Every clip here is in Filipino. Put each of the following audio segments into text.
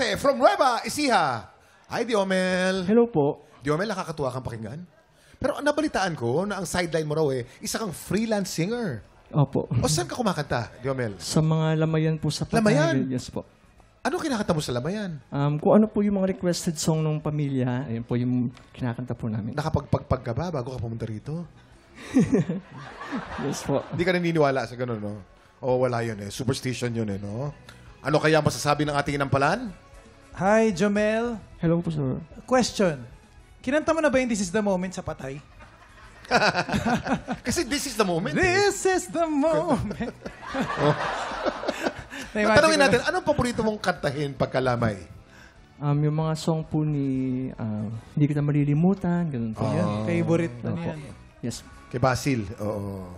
Jose from Nueva Ecija. Hi, Diomel. Hello po. Diomel, nakakatuwa kang pakinggan. Pero nabalitaan ko na ang sideline mo raw isa kang freelance singer. Opo. O saan ka kumakanta, Diomel? Sa mga lamayan po sa Patay. Lamayan? Yes po. Ano kinakanta mo sa lamayan? Kung ano po yung mga requested song ng pamilya, ayun po yung kinakanta po namin. Nakapagpagpag ka ba bago ka pumunta rito? Yes po. Hindi ka naniniwala sa ganun, no? O wala yun eh. Superstition yun eh, no? Ano kaya masasabi ng ating inampalan? Hi, Jomel. Hello po, sir. Question. Kinanta mo na ba yung This is the Moment sa Patay? Kasi this is the moment. This is the moment. Tanungin natin, anong paborito mong kantahin pagkalamay? Yung mga song po ni Hindi Kita Malilimutan, ganun po. Yan, favorite na Opo. yan. Yes. Kay Basil, oo.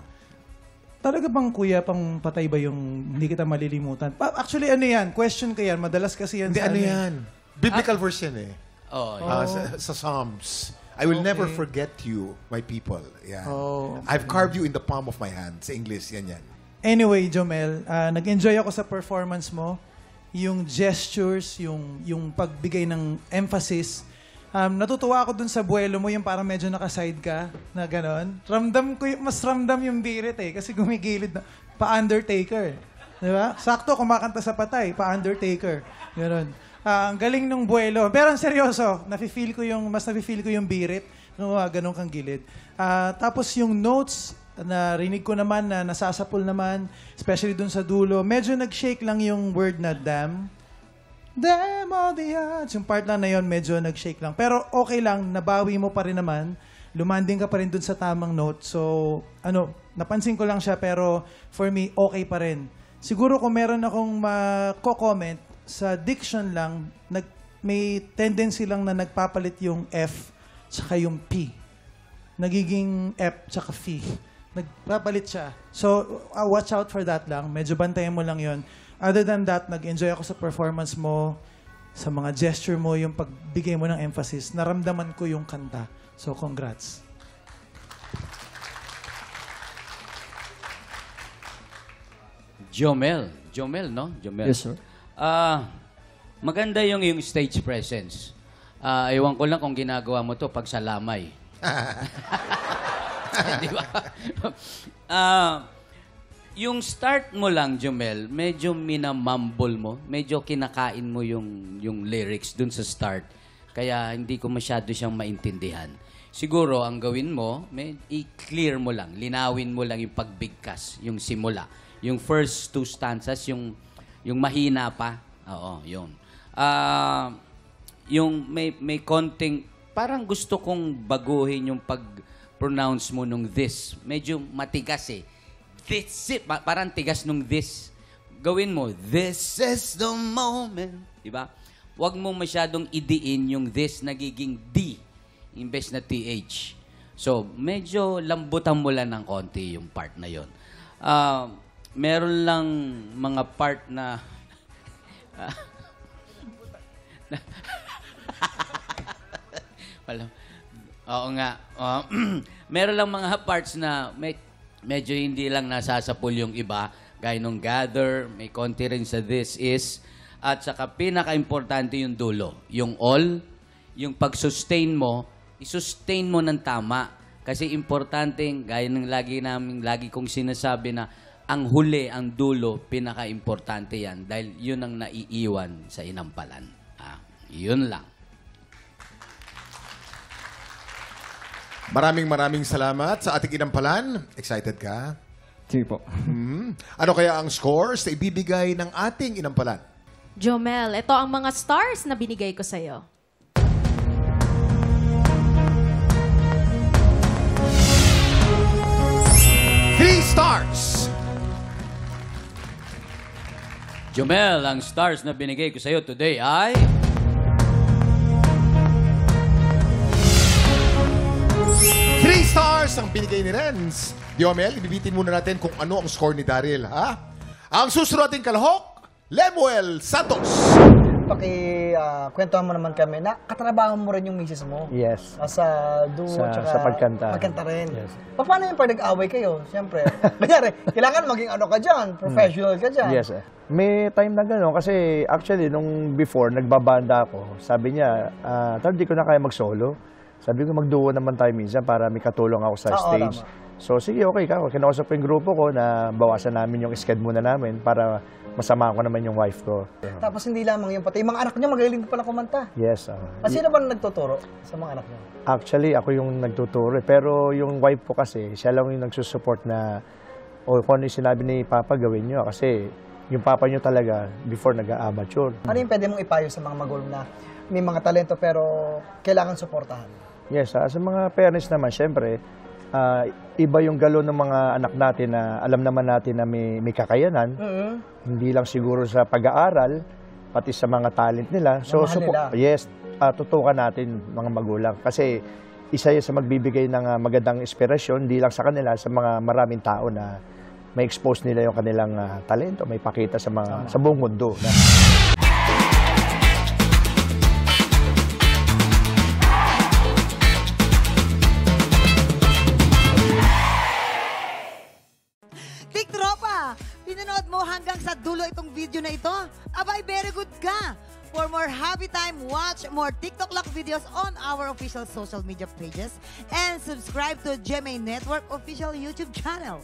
Talaga bang kuya, pang patay ba yung Hindi Kita Malilimutan? Actually, ano yan? Question ko yan. Madalas kasi yan Hindi, sa ano yan? Biblical verse yan eh. Oh, Sa Psalms. I will never forget you, my people. Yan. Oh, I've carved you in the palm of my hand. Sa English, yan yan. Anyway, Jomel, nag-enjoy ako sa performance mo. Yung gestures, yung pagbigay ng emphasis. Natutuwa ako dun sa buwelo mo, yung parang medyo nakaside ka, na gano'n. Mas ramdam yung birit eh, kasi gumigilid na, pa-Undertaker. Di ba? Sakto, kumakanta sa Patay, pa-Undertaker. Gano'n. Ang galing ng buwelo. Pero ang seryoso, mas nafe-feel ko yung birit, gano'n kang gilid. Tapos yung notes, narinig ko naman na nasasapul naman, especially dun sa dulo. Medyo nag-shake lang yung word na damn. Damn all the odds. Yung part lang na yun, medyo nag-shake lang. Pero okay lang, nabawi mo pa rin naman. Lumanding ka pa rin dun sa tamang note. So, napansin ko lang siya, pero for me, okay pa rin. Siguro kung meron akong mako-comment, sa diction lang, may tendency lang na nagpapalit yung F tsaka yung P. Nagiging F tsaka F. Nagpapalit siya. So, watch out for that lang. Medyo bantayan mo lang yon. Other than that, nag-enjoy ako sa performance mo, sa mga gesture mo, yung pagbigay mo ng emphasis. Naramdaman ko yung kanta. So, congrats. Jomel, no? Jomel. Yes, sir. Maganda yung stage presence. Ewan ko lang kung ginagawa mo to pag sa lamay. Di ba? Yung start mo lang, Jomel, medyo minamumble mo. Medyo kinakain mo yung lyrics dun sa start. Kaya hindi ko masyado siyang maintindihan. Siguro, ang gawin mo, i-clear mo lang. Linawin mo lang yung pagbigkas, yung simula. Yung first two stanzas, yung mahina pa. Oo, yun. Yung may konting, parang gusto kong baguhin yung pag-pronounce mo nung this. Medyo matigas eh. This it. Parang tigas nung this. Gawin mo, this is the moment. Diba? Huwag mo masyadong idiin yung this, nagiging D, imbes na TH. So, medyo lambutan mo lang ng konti yung part na yon. Meron lang mga part na oo nga. Meron lang mga parts na medyo hindi lang nasasapul yung iba. Gaya nung gather, may konti rin sa this is. At saka pinaka-importante yung dulo. Yung all, yung pag-sustain mo, i-sustain mo ng tama. Kasi importante, gaya ng lagi kong sinasabi na ang huli, ang dulo, pinaka-importante yan. Dahil yun ang naiiwan sa inampalan. Yun lang. Maraming salamat sa ating inampalan. Excited ka? Sige po. Ano kaya ang scores na ibibigay ng ating inampalan? Jomel, ito ang mga stars na binigay ko sa'yo. Three stars! Jomel, ang stars na binigay ko sa'yo today ay... Three stars ang binigay ni Renz. Diomel, ibibitin muna natin kung ano ang score ni Daryl, ha? Ang susunod nating kalahok, Lemuel Santos. kwentuhan mo naman kami na katrabaho mo rin yung misis mo. Yes. Sa duo, tsaka sa pagkanta. Pagkanta rin. Yes. Paano yung pag nag-away kayo? Siyempre. Kanyari, kailangan maging ano ka dyan, professional ka dyan. Yes. May time na gano'n kasi actually nung before nagbabanda ako, sabi niya, tol, di ko na kaya mag-solo. Sabi ko magduo naman tayo minsan para may katulong ako sa stage. So sige, okay ka. Kinausap ko yung grupo ko na bawasan namin yung schedule muna namin para masama ko naman yung wife ko. Tapos hindi lamang yung pati, yung mga anak niya magaling pala kumanta. Yes. Sino ba nagtuturo sa mga anak niya? Actually, ako yung nagtuturo. Pero yung wife ko kasi, siya lang yung nagsusupport na kung ano yung sinabi ni Papa, gawin nyo. Kasi yung Papa nyo talaga, before nag-amateur. Ano yung pwede mong ipayo sa mga magulang na may mga talento pero kailangan suportahan? Yes, sa mga parents naman, syempre, iba yung galo ng mga anak natin na alam naman natin na may kakayanan. Hindi lang siguro sa pag-aaral, pati sa mga talent nila. So, yes, tutukan natin mga magulang. Kasi isa yan sa magbibigay ng magandang inspirasyon, hindi lang sa kanila, sa mga maraming tao na may expose nila yung kanilang talento, may pakita sa buong mundo. Tiktropa, pinanood mo hanggang sa dulo itong video na ito? Abay, very good ka! For more happy time, watch more TikTok Lock videos on our official social media pages and subscribe to GMA Network official YouTube channel.